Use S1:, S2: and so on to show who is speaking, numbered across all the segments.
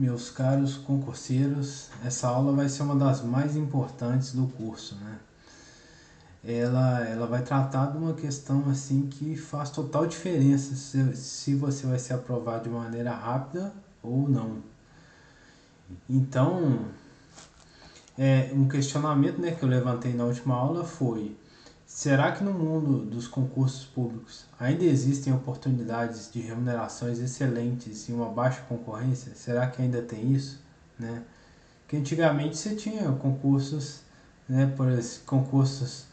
S1: Meus caros concurseiros, essa aula vai ser uma das mais importantes do curso, né? Ela vai tratar de uma questão assim que faz total diferença se você vai ser aprovado de maneira rápida ou não. Então, um questionamento, né, que eu levantei na última aula foi: será que no mundo dos concursos públicos ainda existem oportunidades de remunerações excelentes e uma baixa concorrência? Será que ainda tem isso, né? Que antigamente você tinha concursos, né, por exemplo, concursos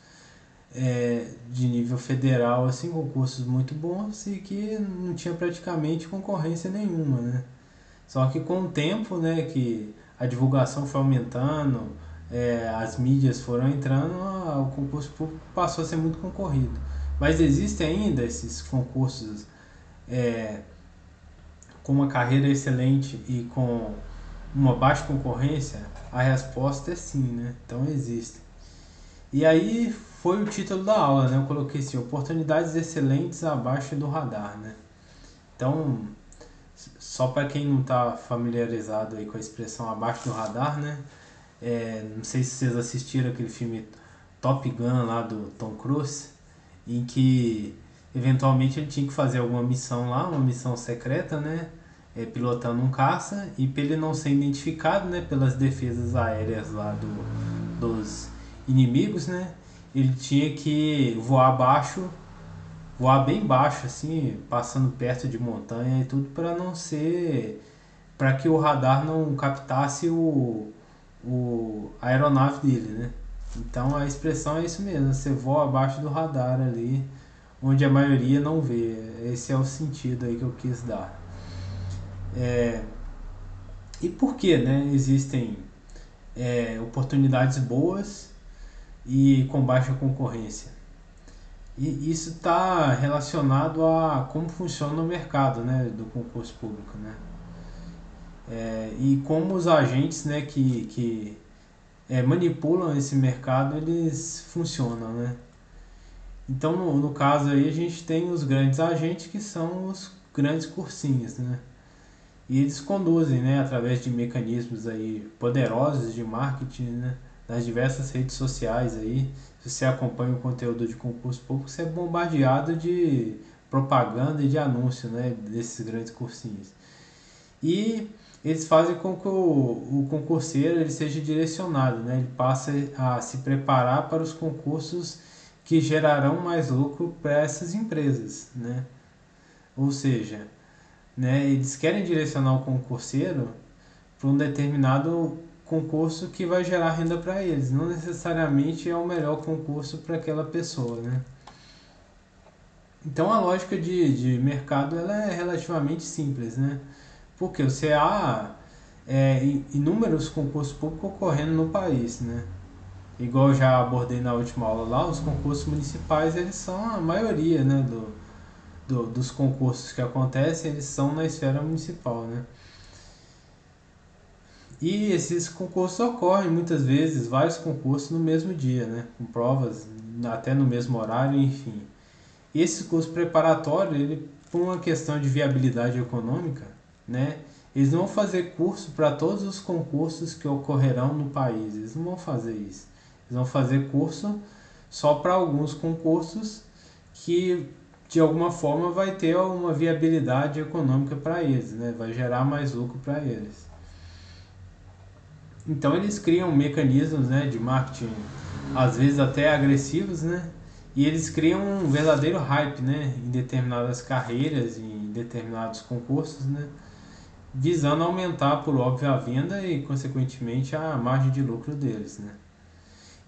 S1: de nível federal, assim, concursos muito bons e que não tinha praticamente concorrência nenhuma, né? Só que com o tempo, né, que a divulgação foi aumentando, as mídias foram entrando, o concurso público passou a ser muito concorrido. Mas existem ainda esses concursos é, com uma carreira excelente e com uma baixa concorrência? A resposta é sim, né? Então existe. E aí foi o título da aula, né? Eu coloquei assim: oportunidades excelentes abaixo do radar, né? Então, só para quem não está familiarizado aí com a expressão abaixo do radar, né? Não sei se vocês assistiram aquele filme Top Gun lá do Tom Cruise, em que eventualmente ele tinha que fazer alguma missão lá, uma missão secreta, né? Pilotando um caça, e para ele não ser identificado, né, pelas defesas aéreas lá dos inimigos, né? Ele tinha que voar baixo, voar bem baixo, assim, passando perto de montanha e tudo, para não ser, para que o radar não captasse a aeronave dele, né? Então a expressão é isso mesmo: você voa abaixo do radar ali, onde a maioria não vê. Esse é o sentido aí que eu quis dar. É, e por que, né, existem oportunidades boas e com baixa concorrência? E isso está relacionado a como funciona o mercado, né, do concurso público, né? E como os agentes, né, que manipulam esse mercado, eles funcionam, né? Então, no caso aí, a gente tem os grandes agentes, que são os grandes cursinhos, né? E eles conduzem, né, através de mecanismos aí poderosos de marketing, né, nas diversas redes sociais aí. Se você acompanha o conteúdo de concurso público, você é bombardeado de propaganda e de anúncio, né, desses grandes cursinhos. E eles fazem com que o concurseiro ele seja direcionado, né, ele passe a se preparar para os concursos que gerarão mais lucro para essas empresas, né? Ou seja, né, eles querem direcionar o concurseiro para um determinado concurso que vai gerar renda para eles. Não necessariamente é o melhor concurso para aquela pessoa, né? Então a lógica de mercado ela é relativamente simples, né? Porque você há inúmeros concursos públicos ocorrendo no país, né? Igual eu já abordei na última aula lá, os concursos municipais eles são a maioria, né, dos concursos que acontecem, eles são na esfera municipal, né? E esses concursos ocorrem muitas vezes, vários concursos no mesmo dia, né? Com provas até no mesmo horário, enfim. E esse curso preparatório, ele, por uma questão de viabilidade econômica, né? Eles não vão fazer curso para todos os concursos que ocorrerão no país, eles não vão fazer isso. Eles vão fazer curso só para alguns concursos que de alguma forma vai ter uma viabilidade econômica para eles, né? Vai gerar mais lucro para eles. Então eles criam mecanismos, né, de marketing, às vezes até agressivos, né? E eles criam um verdadeiro hype, né, em determinadas carreiras, em determinados concursos, né, visando aumentar, por óbvio, a venda e, consequentemente, a margem de lucro deles, né?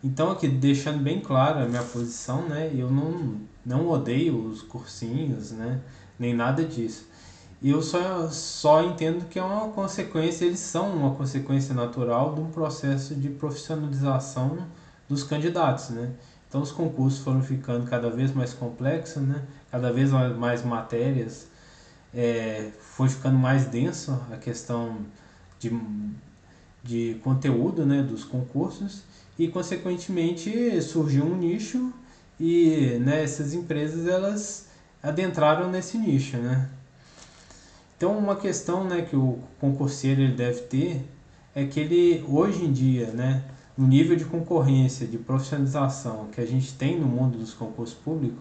S1: Então, aqui, deixando bem clara a minha posição, né, eu não odeio os cursinhos, né, nem nada disso. E eu só entendo que é uma consequência, eles são uma consequência natural de um processo de profissionalização dos candidatos, né? Então os concursos foram ficando cada vez mais complexos, né? Cada vez mais matérias, foi ficando mais denso a questão de, de conteúdo, né, dos concursos, e consequentemente surgiu um nicho e, né, essas empresas elas adentraram nesse nicho, né? Então, uma questão, né, que o concurseiro ele deve ter é que ele, hoje em dia, né, no nível de concorrência, de profissionalização que a gente tem no mundo dos concursos públicos,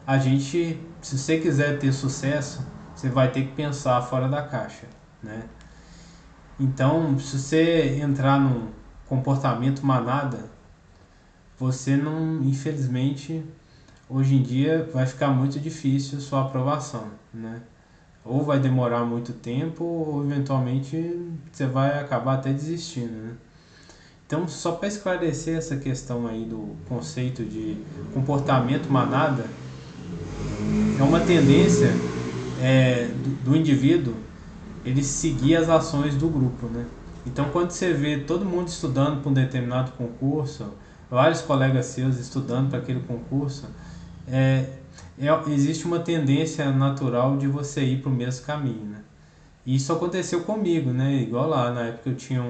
S1: a gente, se você quiser ter sucesso, você vai ter que pensar fora da caixa, né? Então, se você entrar num comportamento manada, você não, infelizmente, hoje em dia vai ficar muito difícil sua aprovação, né? Ou vai demorar muito tempo, ou eventualmente você vai acabar até desistindo, né? Então, só para esclarecer essa questão aí do conceito de comportamento manada, é uma tendência do indivíduo ele seguir as ações do grupo, né? Então, quando você vê todo mundo estudando para um determinado concurso, vários colegas seus estudando para aquele concurso, é, existe uma tendência natural de você ir para o mesmo caminho, né? E isso aconteceu comigo, né? Igual lá, na época eu tinha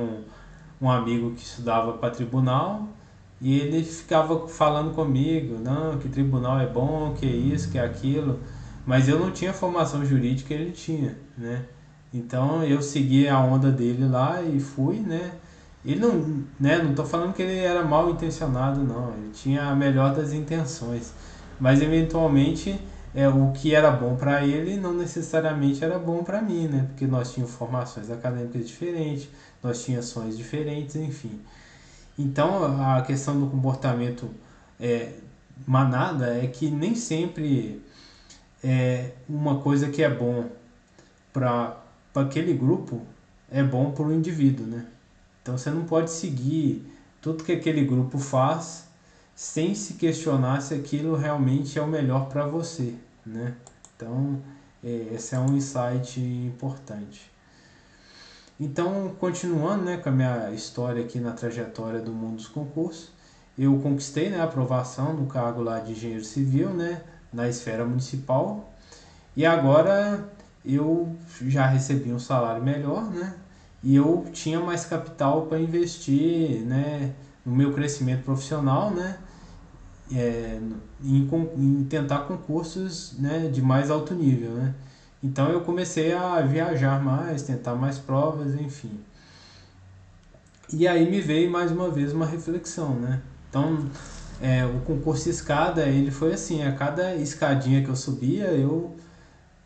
S1: um amigo que estudava para tribunal e ele ficava falando comigo, não, que tribunal é bom, que é isso, que é aquilo, mas eu não tinha formação jurídica, ele tinha, né? Então eu segui a onda dele lá e fui, né? Ele não, né, não tô falando que ele era mal intencionado, não, ele tinha a melhor das intenções, mas eventualmente o que era bom para ele não necessariamente era bom para mim, né? Porque nós tínhamos formações acadêmicas diferentes, nós tínhamos sonhos diferentes, enfim. Então a questão do comportamento é, manada é que nem sempre uma coisa que é bom para aquele grupo é bom para o indivíduo, né? Então você não pode seguir tudo que aquele grupo faz sem se questionar se aquilo realmente é o melhor para você, né? Então esse é um insight importante. Então, continuando, né, com a minha história aqui na trajetória do mundo dos concursos, eu conquistei, né, a aprovação no cargo lá de engenheiro civil, né, na esfera municipal, e agora eu já recebi um salário melhor, né, e eu tinha mais capital para investir, né, no meu crescimento profissional, né, é, em tentar concursos, né, de mais alto nível, né. Então eu comecei a viajar mais, tentar mais provas, enfim. E aí me veio mais uma vez uma reflexão, né? Então, o concurso escada, ele foi assim, a cada escadinha que eu subia, eu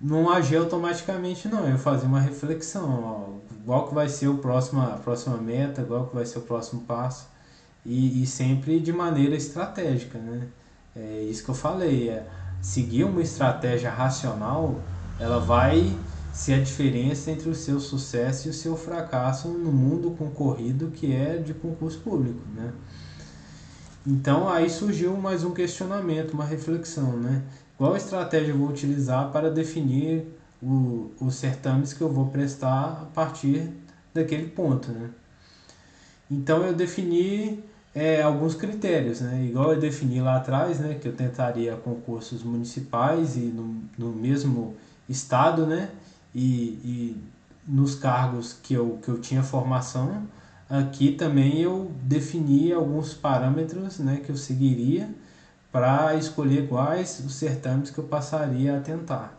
S1: não agia automaticamente não, eu fazia uma reflexão, ó, qual que vai ser a próxima meta, qual que vai ser o próximo passo, e sempre de maneira estratégica, né? É isso que eu falei, seguir uma estratégia racional, ela vai ser a diferença entre o seu sucesso e o seu fracasso no mundo concorrido que é de concurso público, né? Então aí surgiu mais um questionamento, uma reflexão, né? Qual estratégia eu vou utilizar para definir os certames que eu vou prestar a partir daquele ponto, né? Então eu defini alguns critérios, né? Igual eu defini lá atrás, né? Que eu tentaria concursos municipais e no mesmo estado, né? E nos cargos que eu tinha formação, aqui também eu defini alguns parâmetros, né? Que eu seguiria para escolher quais os certames que eu passaria a tentar.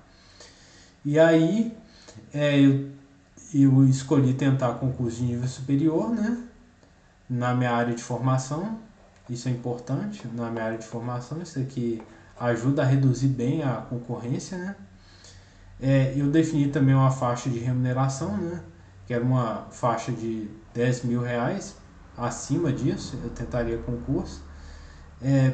S1: E aí eu escolhi tentar concurso de nível superior, né? Na minha área de formação, isso é importante, na minha área de formação, isso aqui ajuda a reduzir bem a concorrência, né? Eu defini também uma faixa de remuneração, né? Que era uma faixa de R$ 10.000, acima disso eu tentaria concurso.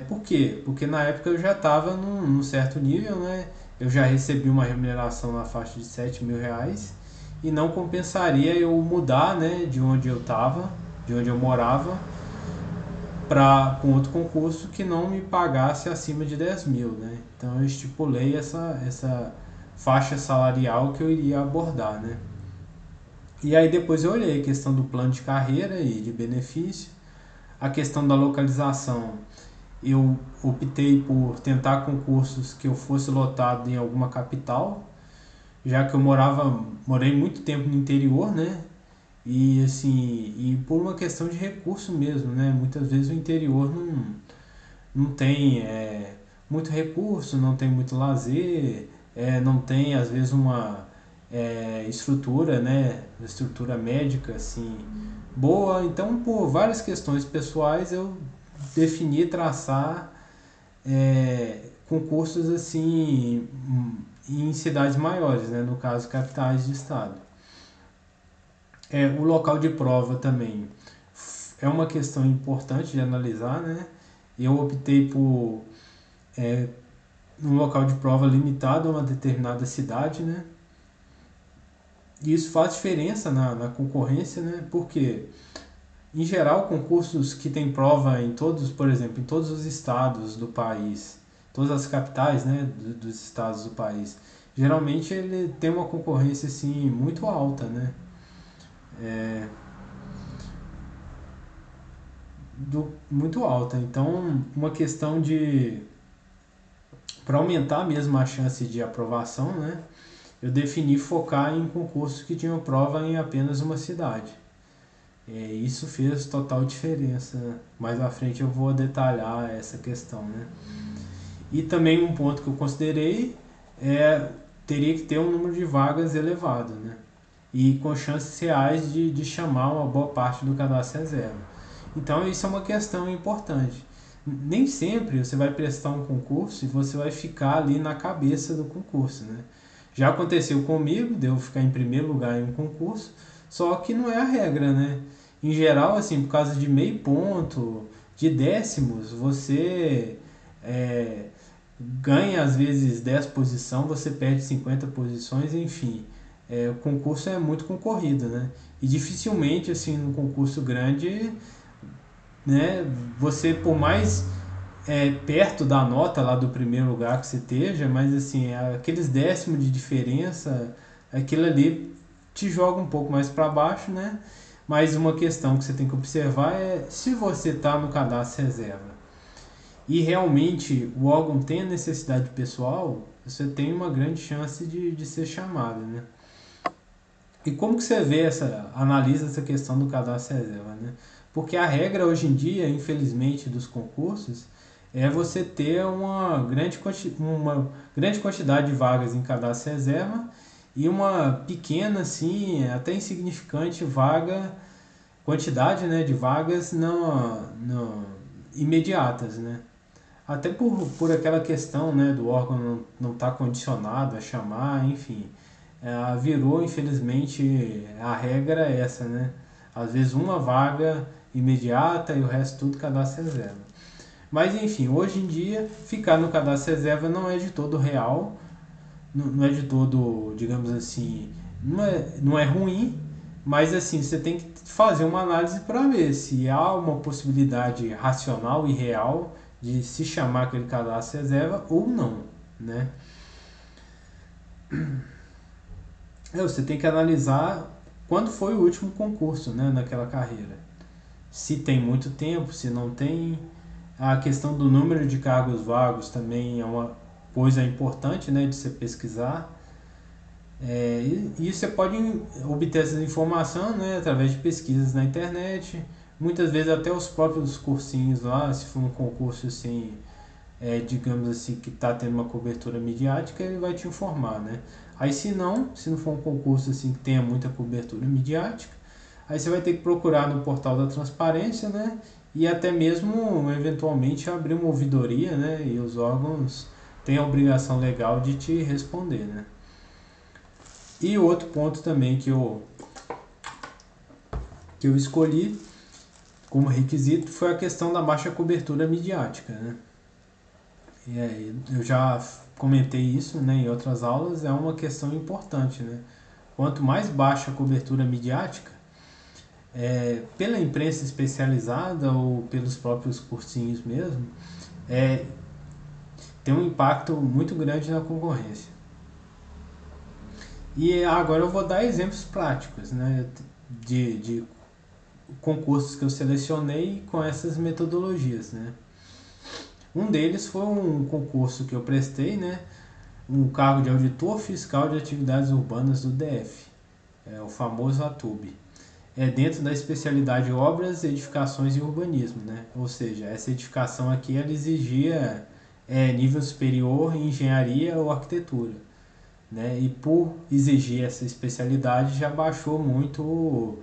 S1: Por quê? Porque na época eu já estava num certo nível, né? Eu já recebi uma remuneração na faixa de R$ 7.000 e não compensaria eu mudar, né, de onde eu estava, de onde eu morava, para com outro concurso que não me pagasse acima de 10.000, né? Então eu estipulei essa faixa salarial que eu iria abordar, né? E aí depois eu olhei a questão do plano de carreira e de benefício, a questão da localização. Eu optei por tentar concursos que eu fosse lotado em alguma capital, já que eu morei muito tempo no interior, né? E assim, e por uma questão de recurso mesmo, né? Muitas vezes o interior não tem muito recurso, não tem muito lazer, não tem às vezes estrutura, né, estrutura médica assim boa. Então, por várias questões pessoais, eu defini traçar concursos assim em cidades maiores, né, no caso capitais de estado. O local de prova também é uma questão importante de analisar, né? Eu optei por um local de prova limitado a uma determinada cidade, né? E isso faz diferença na concorrência, né? Porque, em geral, concursos que têm prova em todos, por exemplo, em todos os estados do país, todas as capitais, né, dos estados do país, geralmente ele tem uma concorrência assim muito alta, né? É, muito alta. Então, uma questão de para aumentar mesmo a chance de aprovação, né? Eu defini focar em concursos que tinham prova em apenas uma cidade. Isso fez total diferença, né? Mais à frente eu vou detalhar essa questão, né? E também um ponto que eu considerei teria que ter um número de vagas elevado, né? E com chances reais de chamar uma boa parte do cadastro reserva. Então isso é uma questão importante. Nem sempre você vai prestar um concurso e você vai ficar ali na cabeça do concurso, né? Já aconteceu comigo, de eu ficar em primeiro lugar em um concurso, só que não é a regra, né? Em geral, assim, por causa de meio ponto, de décimos, você é, ganha às vezes 10 posições, você perde 50 posições, enfim. O concurso é muito concorrido, né? E dificilmente, assim, num concurso grande, né, você, por mais perto da nota lá do primeiro lugar que você esteja, mas assim, aqueles décimos de diferença, aquilo ali te joga um pouco mais para baixo, né? Mas uma questão que você tem que observar é se você está no cadastro reserva e realmente o órgão tem a necessidade pessoal, você tem uma grande chance de ser chamado, né? E como que você vê analisa essa questão do cadastro reserva, né? Porque a regra hoje em dia, infelizmente, dos concursos é você ter uma grande quantidade de vagas em cadastro reserva e uma pequena, assim, até insignificante quantidade, né, de vagas imediatas, né? Até por aquela questão, né, do órgão não estar condicionado a chamar, enfim. Virou, infelizmente, a regra é essa, né? Às vezes uma vaga imediata e o resto tudo cadastro reserva. Mas enfim, hoje em dia, ficar no cadastro reserva não é de todo real, não é de todo, digamos assim, não é ruim, mas assim, você tem que fazer uma análise para ver se há uma possibilidade racional e real de se chamar aquele cadastro reserva ou não, né? Você tem que analisar quando foi o último concurso, né, naquela carreira. Se tem muito tempo, se não tem. A questão do número de cargos vagos também é uma coisa importante, né, de você pesquisar. E você pode obter essa informação, né, através de pesquisas na internet. Muitas vezes até os próprios cursinhos lá, se for um concurso assim, digamos assim, que está tendo uma cobertura midiática, ele vai te informar, né? Aí se não for um concurso assim que tenha muita cobertura midiática, aí você vai ter que procurar no portal da transparência, né? E até mesmo eventualmente abrir uma ouvidoria, né? E os órgãos têm a obrigação legal de te responder, né? E outro ponto também que eu escolhi como requisito foi a questão da baixa cobertura midiática, né? E aí, eu já comentei isso, né, em outras aulas, é uma questão importante, né? Quanto mais baixa a cobertura midiática, pela imprensa especializada ou pelos próprios cursinhos mesmo, tem um impacto muito grande na concorrência. E agora eu vou dar exemplos práticos, né, de concursos que eu selecionei com essas metodologias, né? Um deles foi um concurso que eu prestei, né, um cargo de auditor fiscal de atividades urbanas do DF, o famoso ATUB. Dentro da especialidade obras, edificações e urbanismo, né? Ou seja, essa edificação aqui ela exigia nível superior em engenharia ou arquitetura. né? E por exigir essa especialidade já baixou muito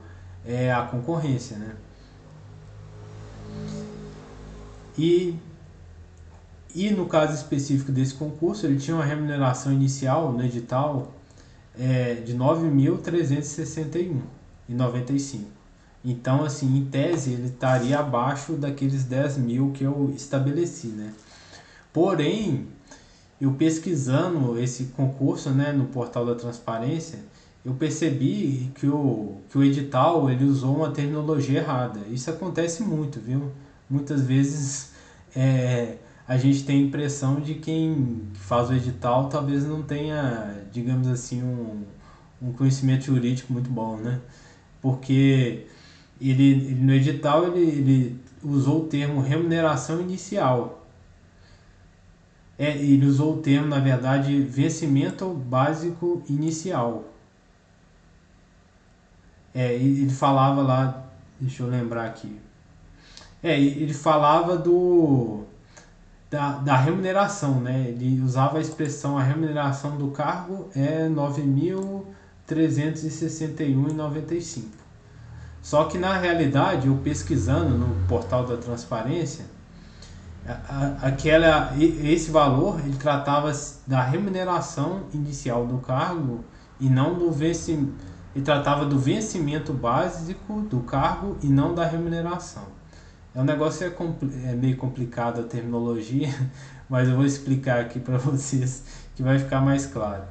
S1: a concorrência, né? E, e no caso específico desse concurso, ele tinha uma remuneração inicial no edital de 9.361,95. Então, assim, em tese, ele estaria abaixo daqueles 10 mil que eu estabeleci, né? Porém, eu pesquisando esse concurso, né, no portal da transparência, eu percebi que o edital ele usou uma terminologia errada. Isso acontece muito, viu? Muitas vezes a gente tem a impressão de quem faz o edital talvez não tenha, digamos assim, um conhecimento jurídico muito bom, né? Porque ele no edital ele usou o termo remuneração inicial. Ele usou o termo, na verdade, vencimento básico inicial. Ele falava lá, deixa eu lembrar aqui. Ele falava da remuneração, né? Ele usava a expressão a remuneração do cargo é 9.361,95. Só que na realidade, eu pesquisando no portal da transparência, esse valor ele tratava da remuneração inicial do cargo e não do vencimento. Ele tratava do vencimento básico do cargo e não da remuneração. É um negócio meio complicado a terminologia, mas eu vou explicar aqui para vocês que vai ficar mais claro.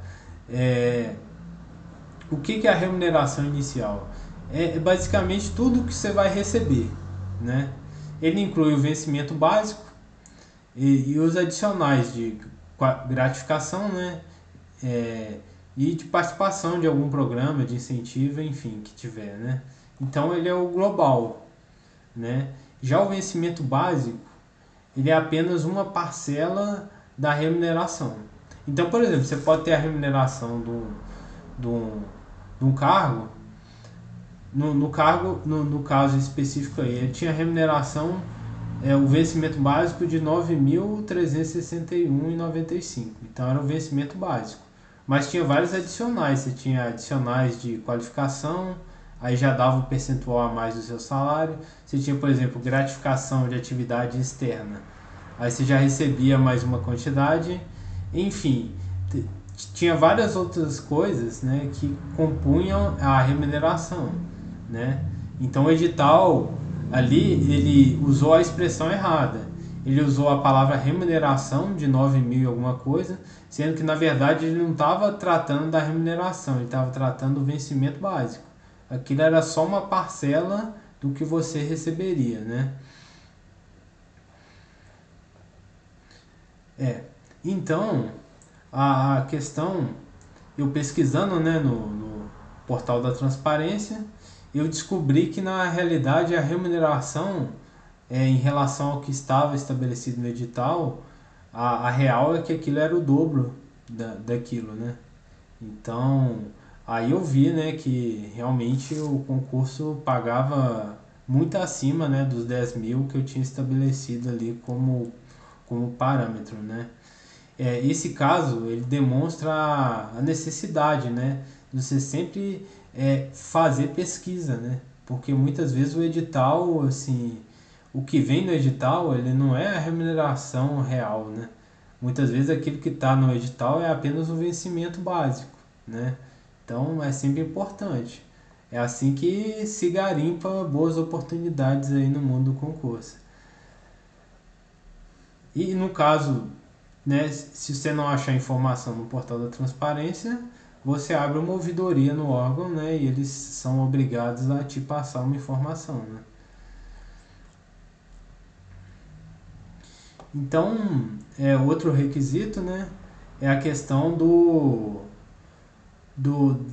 S1: O que é a remuneração inicial? É basicamente tudo que você vai receber, né? Ele inclui o vencimento básico e os adicionais de gratificação, né? E de participação de algum programa de incentivo, enfim, que tiver, né? Então ele é o global, né? Já o vencimento básico, ele é apenas uma parcela da remuneração. Então, por exemplo, você pode ter a remuneração de um cargo, no caso específico aí, ele tinha remuneração, o vencimento básico de 9.361,95. Então era o vencimento básico. Mas tinha vários adicionais. Você tinha adicionais de qualificação, aí já dava um percentual a mais do seu salário. Você tinha, por exemplo, gratificação de atividade externa. Aí você já recebia mais uma quantidade. Enfim, tinha várias outras coisas, né, que compunham a remuneração, né? Então o edital ali ele usou a expressão errada. Ele usou a palavra remuneração de 9 mil e alguma coisa, sendo que na verdade ele não estava tratando da remuneração, ele estava tratando do vencimento básico. Aquilo era só uma parcela do que você receberia, né? Então, a questão, eu pesquisando, né, no portal da transparência, eu descobri que na realidade a remuneração em relação ao que estava estabelecido no edital, a real é que aquilo era o dobro daquilo, né? Então, aí eu vi, né, que realmente o concurso pagava muito acima, né, dos 10 mil que eu tinha estabelecido ali como parâmetro, né? Esse caso, ele demonstra a necessidade, né, de você sempre fazer pesquisa, né? Porque muitas vezes o edital, assim, o que vem no edital, ele não é a remuneração real, né? Muitas vezes aquilo que está no edital é apenas o vencimento básico, né? Então é sempre importante. É assim que se garimpa boas oportunidades aí no mundo do concurso. E no caso, né, se você não achar informação no portal da transparência, você abre uma ouvidoria no órgão, né, e eles são obrigados a te passar uma informação, né? Então, outro requisito, né, é a questão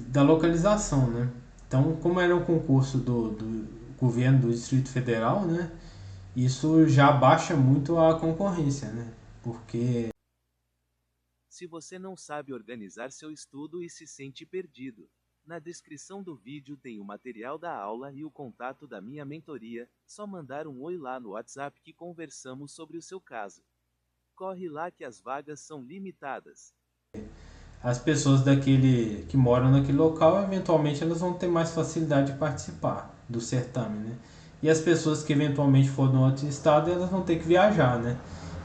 S1: da localização, né? Então, como era um concurso do governo do Distrito Federal, né, isso já baixa muito a concorrência, né? Porque
S2: Se você não sabe organizar seu estudo e se sente perdido, na descrição do vídeo tem o material da aula e o contato da minha mentoria, só mandar um oi lá no WhatsApp que conversamos sobre o seu caso. Corre lá que as vagas são limitadas.
S1: as pessoas daquele que moram naquele local, eventualmente elas vão ter mais facilidade de participar do certame, né? E as pessoas que eventualmente for no outro estado, elas vão ter que viajar, né?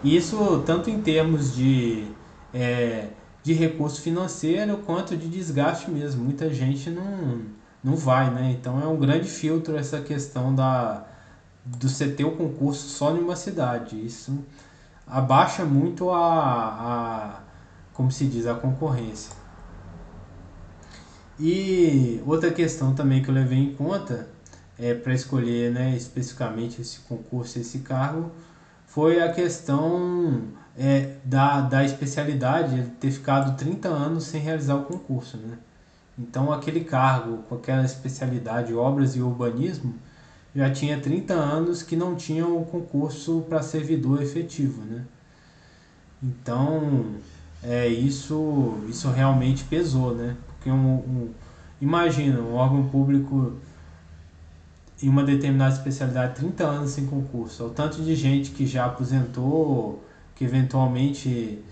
S1: Isso tanto em termos de recurso financeiro quanto de desgaste mesmo. Muita gente não vai, né? Então é um grande filtro essa questão do você ter o concurso só em uma cidade. Isso abaixa muito como se diz, a concorrência. E outra questão também que eu levei em conta para escolher, né, especificamente esse concurso, esse cargo, foi a questão da especialidade, ele ter ficado 30 anos sem realizar o concurso, né? Então aquele cargo com aquela especialidade, obras e urbanismo, já tinha 30 anos que não tinha o concurso para servidor efetivo, né? Então isso realmente pesou, né? Porque imagina um órgão público em uma determinada especialidade 30 anos sem concurso. O tanto de gente que já aposentou, que eventualmente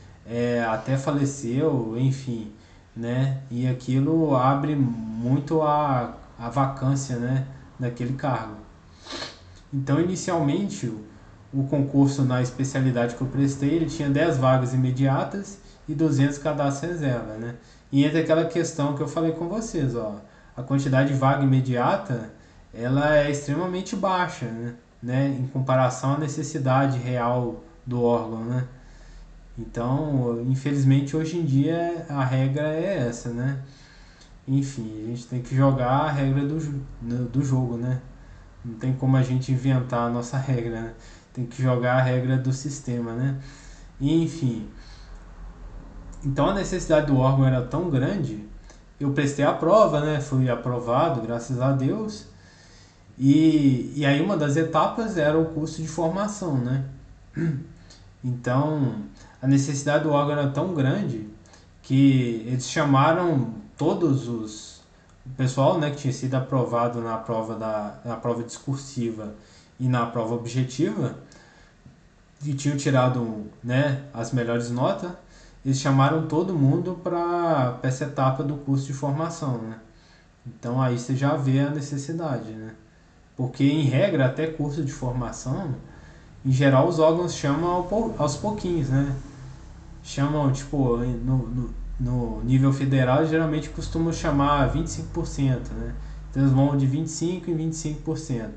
S1: até faleceu, enfim, né? E aquilo abre muito a vacância, né, daquele cargo. Então, inicialmente, o concurso na especialidade que eu prestei, ele tinha 10 vagas imediatas e 200 cadastros reserva, né? E entra aquela questão que eu falei com vocês, ó, a quantidade de vaga imediata, ela é extremamente baixa, né? Em comparação à necessidade real do órgão, né? Então, infelizmente, hoje em dia a regra é essa, né? Enfim, a gente tem que jogar a regra do jogo, né? Não tem como a gente inventar a nossa regra, né? Tem que jogar a regra do sistema, né? E, enfim, então a necessidade do órgão era tão grande, eu prestei a prova, né? Fui aprovado, graças a Deus. E aí uma das etapas era o curso de formação, né? Então a necessidade do órgão era tão grande que eles chamaram todos o pessoal, né, que tinha sido aprovado na prova discursiva e na prova objetiva, que tinham tirado, né, as melhores notas, eles chamaram todo mundo para essa etapa do curso de formação, né? Então aí você já vê a necessidade, né? Porque em regra até curso de formação, em geral os órgãos chamam aos pouquinhos, né? Chamam tipo no nível federal geralmente costumam chamar 25%, né? Então eles vão de 25% em 25%.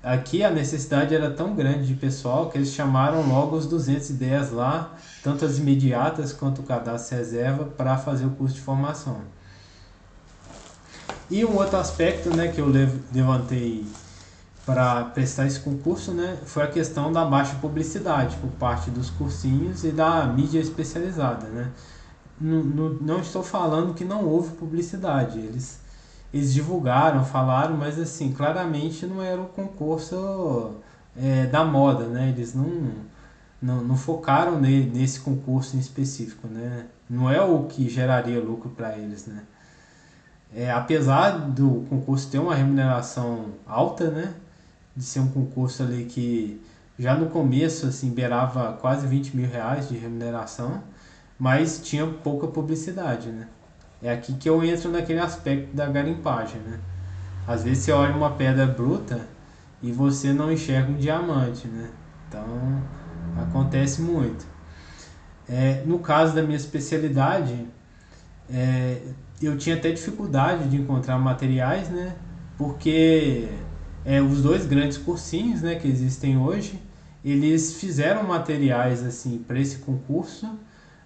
S1: Aqui a necessidade era tão grande de pessoal que eles chamaram logo os 210 lá, tanto as imediatas quanto o cadastro reserva, para fazer o curso de formação. E um outro aspecto, né, que eu levantei para prestar esse concurso, né, foi a questão da baixa publicidade por parte dos cursinhos e da mídia especializada, né? Não estou falando que não houve publicidade, eles divulgaram, falaram, mas assim, claramente não era o concurso da moda, né? Eles não focaram nesse concurso em específico, né? Não é o que geraria lucro para eles, né? Apesar do concurso ter uma remuneração alta, né? De ser um concurso ali que já no começo assim beirava quase 20 mil reais de remuneração, mas tinha pouca publicidade, né? É aqui que eu entro naquele aspecto da garimpagem, né? Às vezes você olha uma pedra bruta e você não enxerga um diamante, né? Então acontece muito. No caso da minha especialidade, eu tinha até dificuldade de encontrar materiais, né? Porque os dois grandes cursinhos, né, que existem hoje, eles fizeram materiais assim para esse concurso,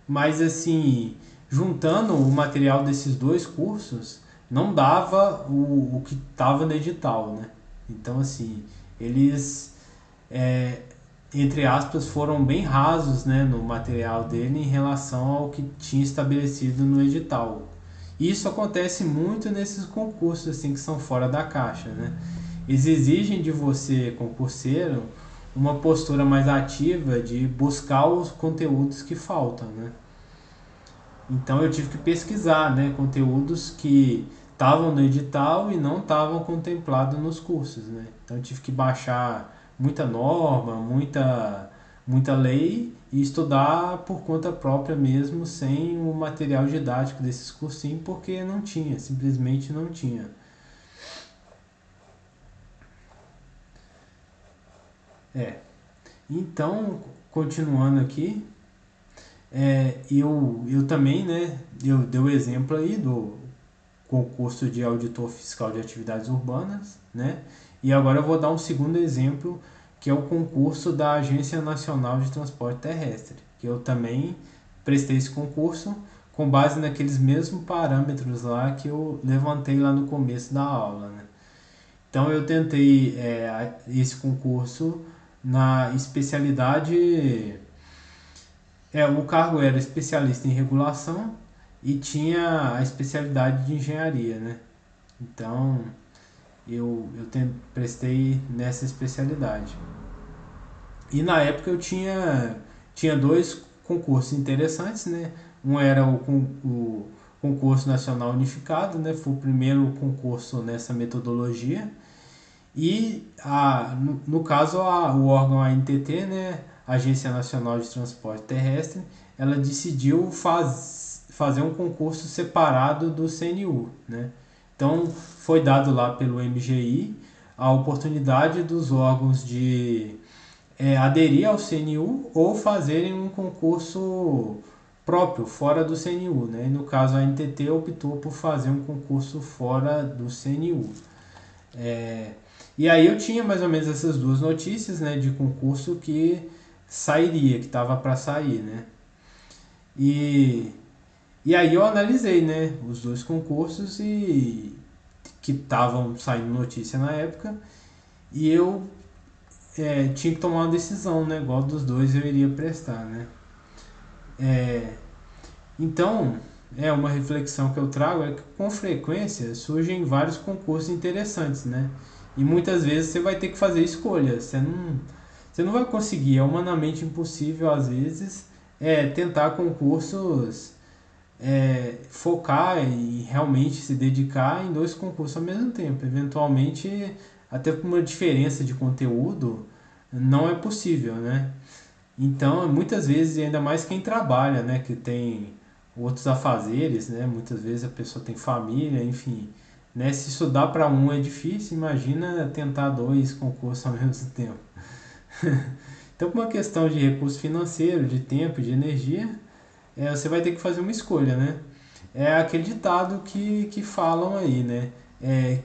S1: mas assim, juntando o material desses dois cursos, não dava o que estava no edital, né? Então assim, eles entre aspas foram bem rasos, né, no material dele em relação ao que tinha estabelecido no edital. Isso acontece muito nesses concursos assim que são fora da caixa, né? Eles exigem de você, concurseiro, uma postura mais ativa de buscar os conteúdos que faltam, né? Então eu tive que pesquisar, né, conteúdos que estavam no edital e não estavam contemplados nos cursos, né? Então eu tive que baixar muita norma, muita lei e estudar por conta própria mesmo, sem o material didático desses cursinhos, porque não tinha, simplesmente não tinha. É. Então, continuando aqui, eu também, né, eu dei o exemplo aí do concurso de auditor fiscal de atividades urbanas, né, e agora eu vou dar um segundo exemplo, que é o concurso da Agência Nacional de Transporte Terrestre, que eu também prestei esse concurso com base naqueles mesmos parâmetros lá que eu levantei lá no começo da aula, né. Então eu tentei esse concurso na especialidade. O cargo era especialista em regulação e tinha a especialidade de engenharia, né? Então prestei nessa especialidade. E na época eu tinha dois concursos interessantes, né? Um era o concurso nacional unificado, né? Foi o primeiro concurso nessa metodologia. E no caso o órgão ANTT, né, Agência Nacional de Transporte Terrestre, ela decidiu fazer um concurso separado do CNU, né? Então foi dado lá pelo MGI a oportunidade dos órgãos de aderir ao CNU ou fazerem um concurso próprio, fora do CNU, né? E no caso a NTT optou por fazer um concurso fora do CNU. E aí eu tinha mais ou menos essas duas notícias, né, de concurso que sairia, que estava para sair, né? E, e aí eu analisei, né, os dois concursos e que estavam saindo notícia na época e eu tinha que tomar uma decisão, né, qual dos dois eu iria prestar, né? É, então, uma reflexão que eu trago é que com frequência surgem vários concursos interessantes, né? E muitas vezes você vai ter que fazer escolhas. Você não vai conseguir, é humanamente impossível às vezes tentar concursos, focar e realmente se dedicar em dois concursos ao mesmo tempo. Eventualmente, até por uma diferença de conteúdo, não é possível, né? Então, muitas vezes, ainda mais quem trabalha, né, que tem outros afazeres, né, muitas vezes a pessoa tem família, enfim, né, se estudar para um é difícil, imagina tentar dois concursos ao mesmo tempo. Então, por uma questão de recurso financeiro, de tempo, de energia, você vai ter que fazer uma escolha, né? É aquele ditado que falam aí, né?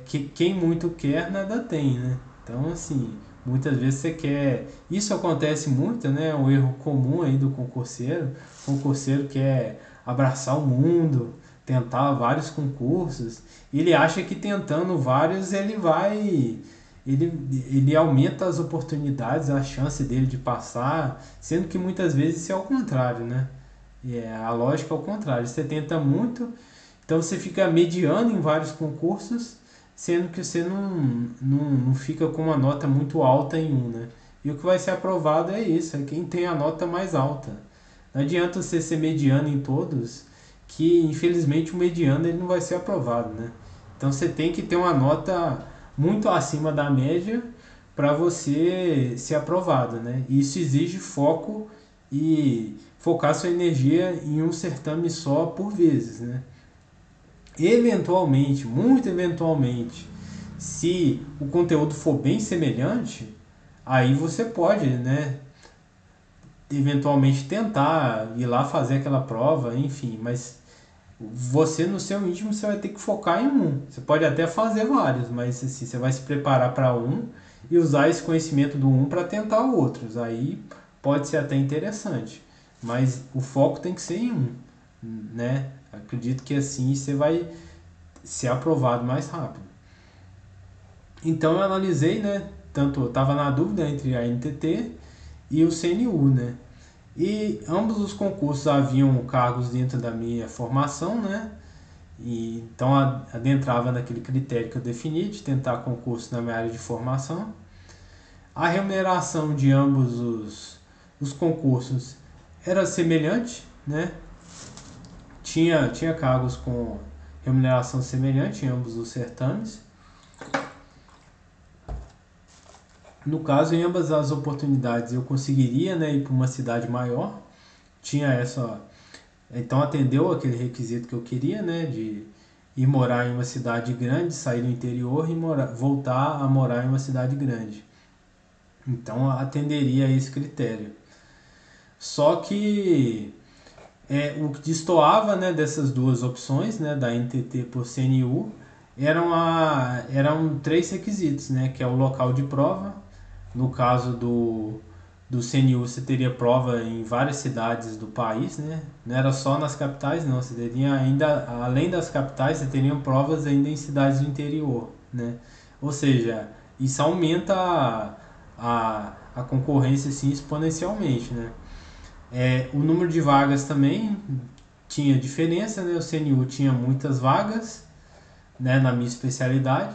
S1: Que quem muito quer, nada tem, né? Então, assim, muitas vezes você quer. Isso acontece muito, né? É um erro comum aí do concurseiro. O concurseiro quer abraçar o mundo, tentar vários concursos. Ele acha que tentando vários ele vai. Ele aumenta as oportunidades, a chance dele de passar, sendo que muitas vezes isso é o contrário, né? A lógica é o contrário. Você tenta muito, então você fica mediano em vários concursos, sendo que você não fica com uma nota muito alta em um, né? E o que vai ser aprovado é isso, é quem tem a nota mais alta. Não adianta você ser mediano em todos, que infelizmente o mediano ele não vai ser aprovado, né? Então você tem que ter uma nota muito acima da média para você ser aprovado, né? E isso exige foco e focar sua energia em um certame só por vezes, né? Eventualmente, muito eventualmente, se o conteúdo for bem semelhante, aí você pode, né, eventualmente tentar ir lá fazer aquela prova, enfim, mas você no seu íntimo você vai ter que focar em um. Você pode até fazer vários, mas assim, você vai se preparar para um e usar esse conhecimento do um para tentar outros. Aí pode ser até interessante, mas o foco tem que ser em um, né? Acredito que assim você vai ser aprovado mais rápido. Então eu analisei, né? Tanto eu estava na dúvida entre a NTT e o CNU, né? E ambos os concursos haviam cargos dentro da minha formação, né? E, então adentrava naquele critério que eu defini de tentar concurso na minha área de formação. A remuneração de ambos os concursos era semelhante, né? Tinha cargos com remuneração semelhante em ambos os certames. No caso, em ambas as oportunidades eu conseguiria, né, ir para uma cidade maior, tinha essa, então atendeu aquele requisito que eu queria, né, de ir morar em uma cidade grande, sair do interior e voltar a morar em uma cidade grande. Então atenderia a esse critério. Só que o que destoava, né, dessas duas opções, né, da NTT por CNU, eram três requisitos, né, que é o local de prova. No caso do CNU, você teria prova em várias cidades do país, né? Não era só nas capitais, não. Você teria ainda, além das capitais, você teria provas ainda em cidades do interior, né? Ou seja, isso aumenta a concorrência assim, exponencialmente, né? O número de vagas também tinha diferença, né? O CNU tinha muitas vagas, né, na minha especialidade.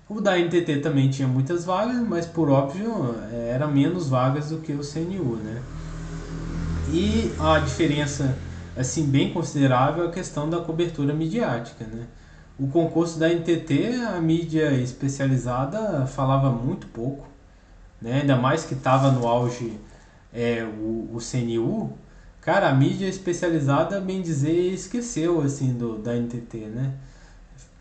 S1: O da NTT também tinha muitas vagas, mas por óbvio era menos vagas do que o CNU, né? E a diferença assim bem considerável é a questão da cobertura midiática, né? O concurso da NTT, a mídia especializada falava muito pouco, né? Ainda mais que estava no auge o CNU, cara, a mídia especializada, bem dizer, esqueceu assim da NTT, né?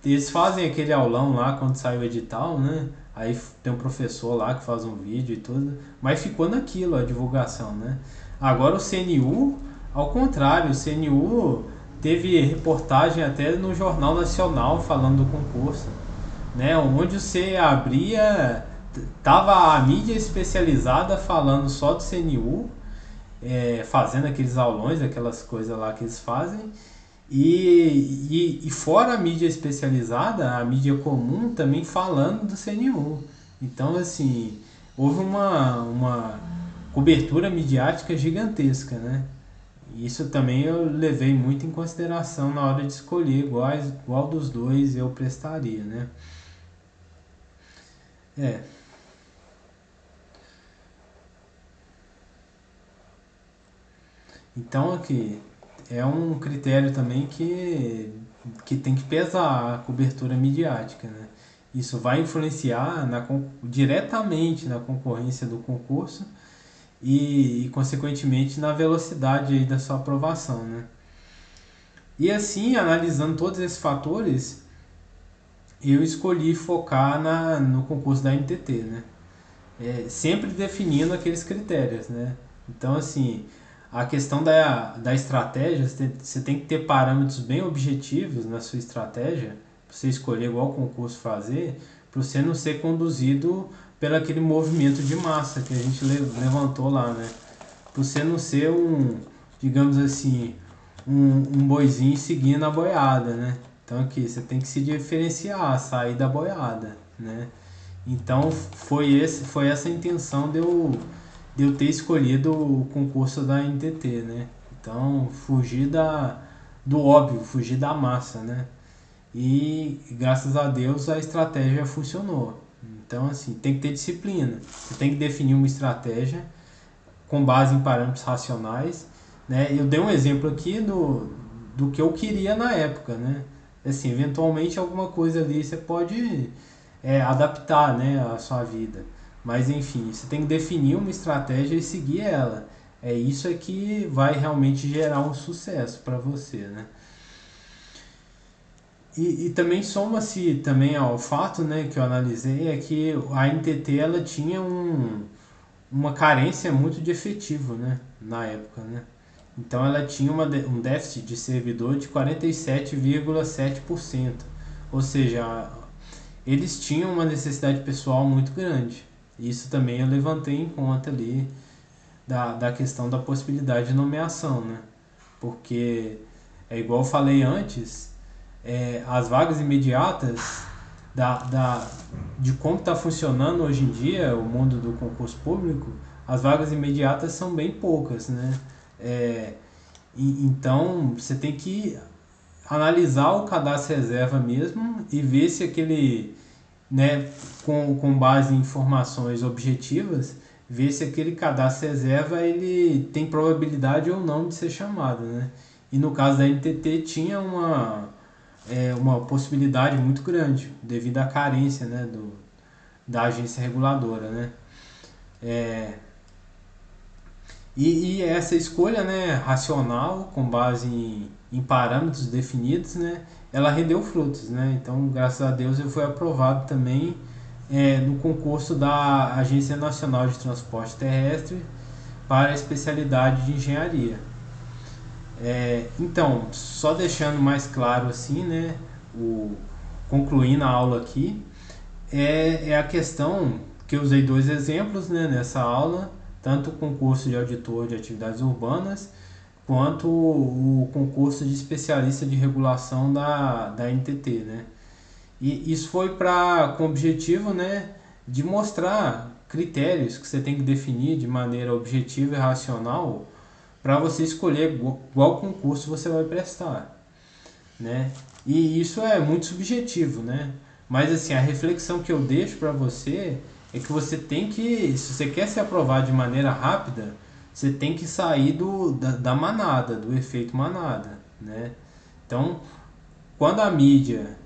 S1: Eles fazem aquele aulão lá quando sai o edital, né? Aí tem um professor lá que faz um vídeo e tudo, mas ficou naquilo a divulgação, né? Agora o CNU, ao contrário, o CNU teve reportagem até no Jornal Nacional falando do concurso, né? Onde você abria, tava a mídia especializada falando só do CNU, fazendo aqueles aulões, aquelas coisas lá que eles fazem, e fora a mídia especializada, a mídia comum também falando do CNU. Então, assim, houve uma cobertura midiática gigantesca, né? Isso também eu levei muito em consideração na hora de escolher qual dos dois eu prestaria, né? É, então aqui é um critério também que tem que pesar a cobertura midiática, né? Isso vai influenciar diretamente na concorrência do concurso consequentemente, na velocidade aí da sua aprovação, né? E assim, analisando todos esses fatores, eu escolhi focar no concurso da NTT, né? Sempre definindo aqueles critérios, né? Então, assim, a questão da estratégia, você tem que ter parâmetros bem objetivos na sua estratégia, para você escolher qual concurso fazer, para você não ser conduzido pelo aquele movimento de massa que a gente levantou lá, né? Para você não ser digamos assim, um boizinho seguindo a boiada, né? Então aqui, você tem que se diferenciar, sair da boiada, né? Então foi essa a intenção de eu ter escolhido o concurso da NTT, né? Então fugir do óbvio, fugir da massa, né? E graças a Deus a estratégia funcionou. Então assim, tem que ter disciplina. Você tem que definir uma estratégia com base em parâmetros racionais, né? Eu dei um exemplo aqui do que eu queria na época, né? Assim, eventualmente alguma coisa ali você pode adaptar, né, a sua vida. Mas enfim, você tem que definir uma estratégia e seguir ela. É isso que vai realmente gerar um sucesso para você, né? E também soma-se também ao fato, né, que eu analisei, é que a NTT ela tinha uma carência muito de efetivo, né, na época, né? Então ela tinha um déficit de servidor de 47,7%. Ou seja, eles tinham uma necessidade pessoal muito grande. Isso também eu levantei em conta ali da questão da possibilidade de nomeação, né? Porque é igual eu falei antes, as vagas imediatas de como está funcionando hoje em dia o mundo do concurso público, as vagas imediatas são bem poucas, né? Então você tem que analisar o cadastro reserva mesmo e ver se aquele, né, com base em informações objetivas, ver se aquele cadastro reserva ele tem probabilidade ou não de ser chamado, né? E no caso da NTT tinha uma possibilidade muito grande devido à carência, né, da agência reguladora, né? E essa escolha, né, racional, com base em parâmetros definidos, né, ela rendeu frutos, né? Então, graças a Deus, eu fui aprovado também no concurso da Agência Nacional de Transporte Terrestre para a especialidade de engenharia. Então, só deixando mais claro assim, né, concluindo a aula aqui, é a questão que eu usei dois exemplos, né, nessa aula, tanto o concurso de auditor de atividades urbanas, quanto o concurso de especialista de regulação da NTT, né? E isso foi com o objetivo, né, de mostrar critérios que você tem que definir de maneira objetiva e racional para você escolher qual concurso você vai prestar, né? E isso é muito subjetivo, né? Mas assim, a reflexão que eu deixo para você é que você tem que, se você quer se aprovar de maneira rápida, você tem que sair da manada, do efeito manada, né? Então, quando a mídia,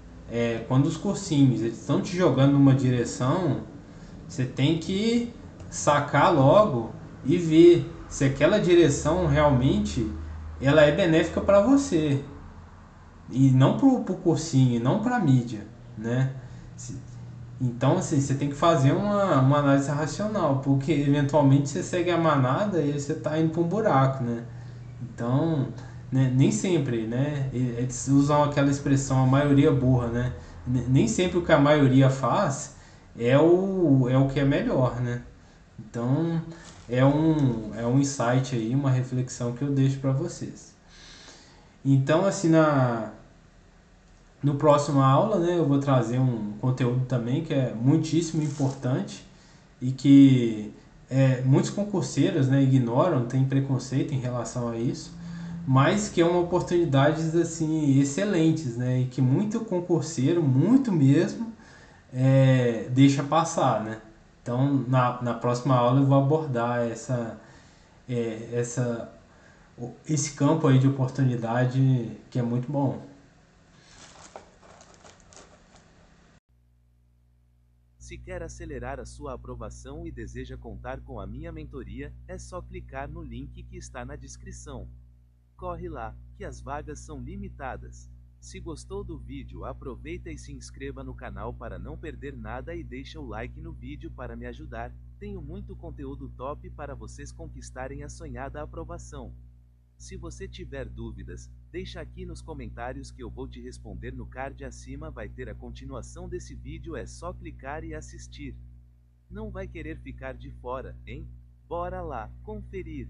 S1: quando os cursinhos eles estão te jogando numa direção, você tem que sacar logo e ver se aquela direção realmente ela é benéfica para você e não pro cursinho, não para mídia, né? Então, assim, você tem que fazer uma análise racional, porque eventualmente você segue a manada e você está indo para um buraco, né? Então, né, nem sempre, né? Eles usam aquela expressão, a maioria burra, né? Nem sempre o que a maioria faz é o que é melhor, né? Então, é um insight aí, uma reflexão que eu deixo para vocês. Então, assim, no próximo aula, né, eu vou trazer um conteúdo também que é muitíssimo importante e que muitos concurseiros, né, ignoram, têm preconceito em relação a isso, mas que é uma oportunidade assim excelentes, né, e que muito concurseiro, muito mesmo, deixa passar, né. Então, na próxima aula eu vou abordar essa, esse campo aí de oportunidade que é muito bom.
S2: Se quer acelerar a sua aprovação e deseja contar com a minha mentoria, é só clicar no link que está na descrição. Corre lá, que as vagas são limitadas. Se gostou do vídeo, aproveita e se inscreva no canal para não perder nada e deixa o like no vídeo para me ajudar. Tenho muito conteúdo top para vocês conquistarem a sonhada aprovação. Se você tiver dúvidas, deixa aqui nos comentários que eu vou te responder no card acima. Vai ter a continuação desse vídeo, é só clicar e assistir. Não vai querer ficar de fora, hein? Bora lá, conferir!